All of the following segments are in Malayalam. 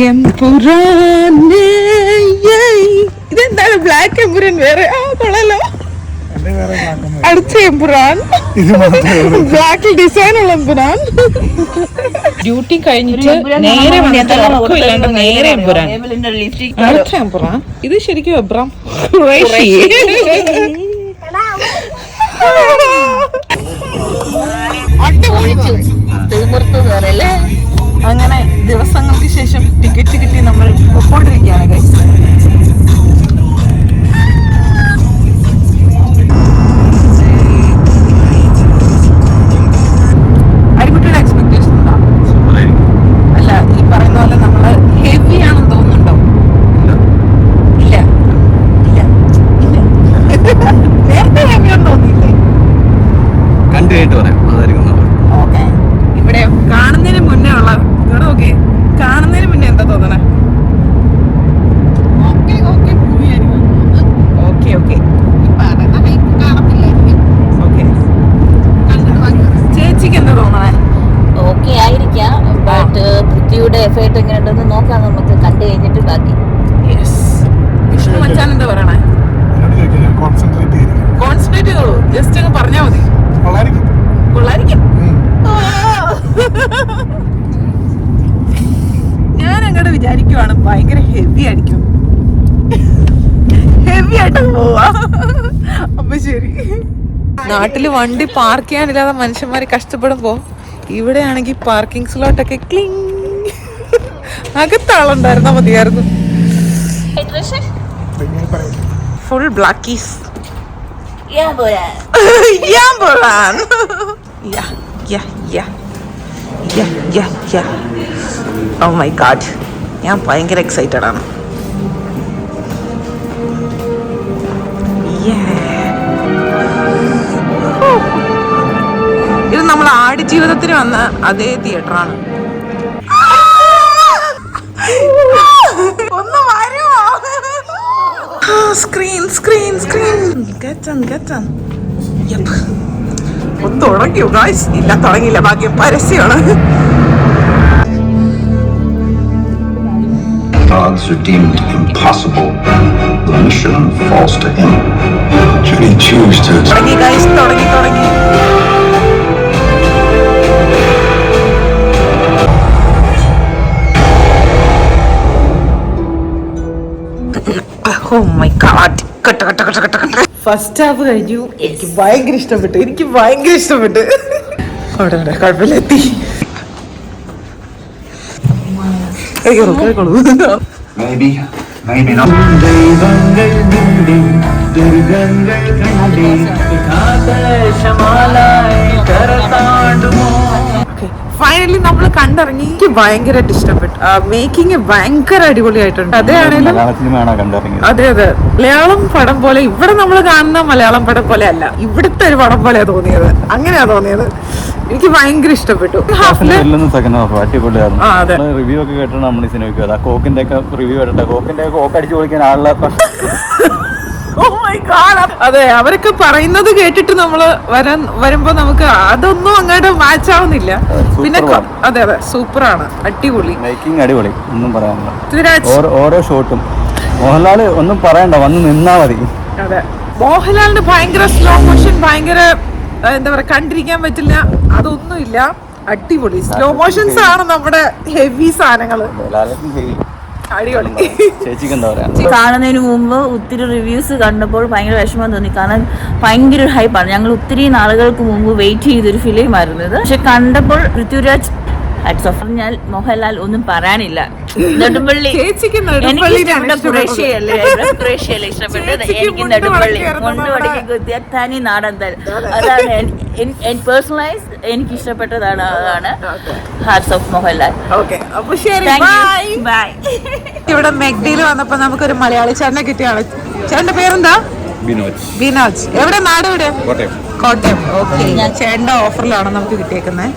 എംപുരാനേ. ഇതെന്താണ് ബ്ലാക്ക് എംപുരാൻ വേറെ? കൊള്ളാലോ. അടുത്ത എംപുരാൻ ബ്ലാക്കിൽ ഡിസൈൻ ഉള്ള എംപുരാൻ. ഡ്യൂട്ടി കഴിഞ്ഞിട്ട് നേരെ നേരെ എംപുരാൻ. അടുത്ത എംപുരാൻ. ഇത് ശരിക്കും എബ്രാം അങ്ങനെ ദിവസങ്ങൾക്ക് ശേഷം ടിക്കറ്റ് കിട്ടി നമ്മൾ പൊക്കോണ്ടിരിക്കുകയാണ് ഗൈസ്. അരിക്കുട്ടിയുടെ എക്സ്പെക്ടേഷൻ എന്താ? അല്ല, ഈ പറയുന്ന പോലെ നമ്മള് ഹെവി ആണെന്ന് തോന്നുന്നുണ്ടോ? ഇല്ല ഇല്ല ഇല്ല. നേരത്തെ ഹെവി ആണെന്ന് തോന്നിയില്ലേ? കണ്ടുകഴിഞ്ഞിട്ട് പറയാം. ഓക്കെ, ഇവിടെ കാണുന്നതിന് മുന്നേ ഉള്ള ഇവിടെ നോക്കി കാണുന്നതിന് മുന്നേ എന്താ തോന്നണേ? ഓക്കെ ഓക്കെ ചേച്ചിക്ക് എന്താ തോന്നണേ? ഓക്കെ ആയിരിക്കാം. ബട്ട് പൃഥ്വിയുടെ എഫേർട്ട് എങ്ങനെ ഉണ്ടെന്ന് നോക്കാം നമുക്ക് കണ്ടു കഴിഞ്ഞിട്ട് ബാക്കി. വിഷ്ണു മച്ചാൻ എന്താ പറയണേ? കോൺസെൻട്രേറ്റ് ചെയ്തോളൂ, ജസ്റ്റ് അങ്ങ് പറഞ്ഞാ മതി. കൊള്ളായിരിക്കും. ഞാൻ അങ്ങോട്ട് വിചാരിക്കുവാണ് ഭയങ്കര ഹെവി ആയിരിക്കും. ഹെവി ആയിട്ട് പോവാ. അപ്പൊ ശരി. നാട്ടില് വണ്ടി പാർക്ക് ചെയ്യാനില്ലാതെ മനുഷ്യന്മാര് കഷ്ടപ്പെടുമ്പോ ഇവിടെയാണെങ്കിൽ പാർക്കിംഗ് സ്ലോട്ടൊക്കെ ക്ലിങ്. അകത്താളുണ്ടായിരുന്നാ മതിയായിരുന്നു. Full Blackie's. Oh my god, ഞാൻ ഭയങ്കര എക്സൈറ്റഡ് ആണ്. ഇത് നമ്മൾ ആടുജീവിതത്തിന് വന്ന അതേ തിയേറ്ററാണ്. ഒന്ന് വരുമോ? സ്ക്രീൻ സ്ക്രീൻ സ്ക്രീൻ തുടങ്ങിയോ ഗായ്സ്? ഇല്ല, തുടങ്ങിയില്ല. ബാക്കി പരസ്യമാണ്. Odds are deemed impossible. The mission falls to him. Should he choose to... തുടങ്ങി ഗായ്സ്, തുടങ്ങി. Oh my god. First half കഴിഞ്ഞു. എനിക്ക് ഭയങ്കര ഇഷ്ടപ്പെട്ടു. കുഴപ്പമില്ല, എത്തി. Maybe not. ഫൈനലി നമ്മൾ കണ്ടിറങ്ങി. എനിക്ക് ഭയങ്കരമായിട്ട് ഇഷ്ടപ്പെട്ടു. മേക്കിംഗ് ഭയങ്കര അടിപൊളിയായിട്ടുണ്ട്. അതെയാണേലും അതെ മലയാളം പടം പോലെ ഇവിടെ നമ്മൾ കാണുന്ന മലയാളം പടം പോലെ അല്ല, ഇവിടുത്തെ ഒരു പടം പോലെയാ തോന്നിയത്. അങ്ങനെയാ തോന്നിയത്. എനിക്ക് ഭയങ്കര ഇഷ്ടപ്പെട്ടു. റിവ്യൂ ഒക്കെ കേട്ടോ നമ്മൾ ഈ സിനിമയ്ക്ക് കോക്കിന്റെ ഒക്കെ റിവ്യൂ കേട്ടോ. കോക്കിന്റെ കോക്ക് അടിച്ചു പൊളിക്കാൻ ആളുള്ള അതെ, അവരൊക്കെ പറയുന്നത് കേട്ടിട്ട് നമ്മള് വരുമ്പോ നമുക്ക് അതൊന്നും അങ്ങോട്ട് മാച്ച് ആവുന്നില്ല. പിന്നെ അതെ സൂപ്പറാണ്, അടിപൊളി മേക്കിംഗ്, അടിപൊളി, ഒന്നും പറയാനില്ല. ഓരോ ഷോട്ടും മോഹൻലാൽ ഒന്നും പറയണ്ട, വന്ന് നിന്നാ മതി. അതെ, മോഹൻലാലിന്റെ ഭയങ്കര സ്ലോ മോഷൻ, ഭയങ്കര എന്താ പറയാ, കണ്ടിരിക്കാൻ പറ്റില്ല, അതൊന്നുമില്ല. അടിപൊളി സ്ലോ മോഷൻസ് ആണ് നമ്മുടെ ഹെവി സാധനങ്ങള്. അടിപൊളി. കാണുന്നതിന് മുമ്പ് ഒത്തിരി റിവ്യൂസ് കണ്ടപ്പോൾ ഭയങ്കര വിഷമം തോന്നി. കാരണം ഭയങ്കര ഹൈപ്പാണ്. ഞങ്ങൾ ഒത്തിരി നാളുകൾക്ക് മുമ്പ് വെയിറ്റ് ചെയ്തൊരു ഫിലിമായിരുന്നു ഇത്. പക്ഷെ കണ്ടപ്പോൾ പൃഥ്വിരാജ് ഹാറ്റ്സ് ഓഫ്. ഞാൻ മോഹൻലാൽ ഒന്നും പറയാനില്ല. നെടുമ്പള്ളി എനിക്ക് നെടുമ്പള്ളി മുണ്ടുപടിക്ക് കുത്തിയ തനി നാടൻ അതാണ് പേഴ്സണലൈസ് എനിക്ക് ഇഷ്ടപ്പെട്ടതാണ്. അതാണ് ഹാറ്റ്സ് ഓഫ് മോഹൻലാൽ. ഇവിടെ മെഗ്ഡിയിൽ വന്നപ്പോ നമുക്കൊരു മലയാളി ചേട്ടനെ കിട്ടിയാണ്. ചേട്ടന്റെ പേരെന്താ? ബിനോജ്. എവിടെ? നാട് എവിടെ? കോട്ടയം. ഓക്കെ, ചേട്ടന്റെ ഓഫറിലാണ് നമുക്ക് കിട്ടിയേക്കുന്നത്.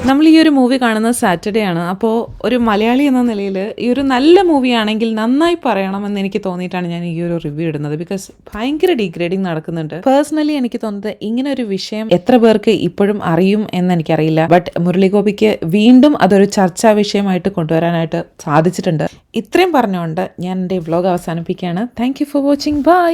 നമ്മൾ ഈ ഒരു മൂവി കാണുന്നത് സാറ്റർഡേ ആണ്. അപ്പോൾ ഒരു മലയാളി എന്ന നിലയിൽ ഈ ഒരു നല്ല മൂവി ആണെങ്കിൽ നന്നായി പറയണമെന്ന് എനിക്ക് തോന്നിയിട്ടാണ് ഞാൻ ഈ ഒരു റിവ്യൂ ഇടുന്നത്. ബിക്കോസ് ഭയങ്കര ഡീഗ്രേഡിങ് നടക്കുന്നുണ്ട്. പേഴ്സണലി എനിക്ക് തോന്നുന്നത് ഇങ്ങനെ ഒരു വിഷയം എത്ര പേർക്ക് ഇപ്പോഴും അറിയും എന്ന് എനിക്കറിയില്ല. ബട്ട് മുരളിഗോപിക്ക് വീണ്ടും അതൊരു ചർച്ചാ വിഷയമായിട്ട് കൊണ്ടുവരാനായിട്ട് സാധിച്ചിട്ടുണ്ട്. ഇത്രയും പറഞ്ഞുകൊണ്ട് ഞാൻ എൻ്റെ വ്ലോഗ് അവസാനിപ്പിക്കുകയാണ്. Thank you for watching. By.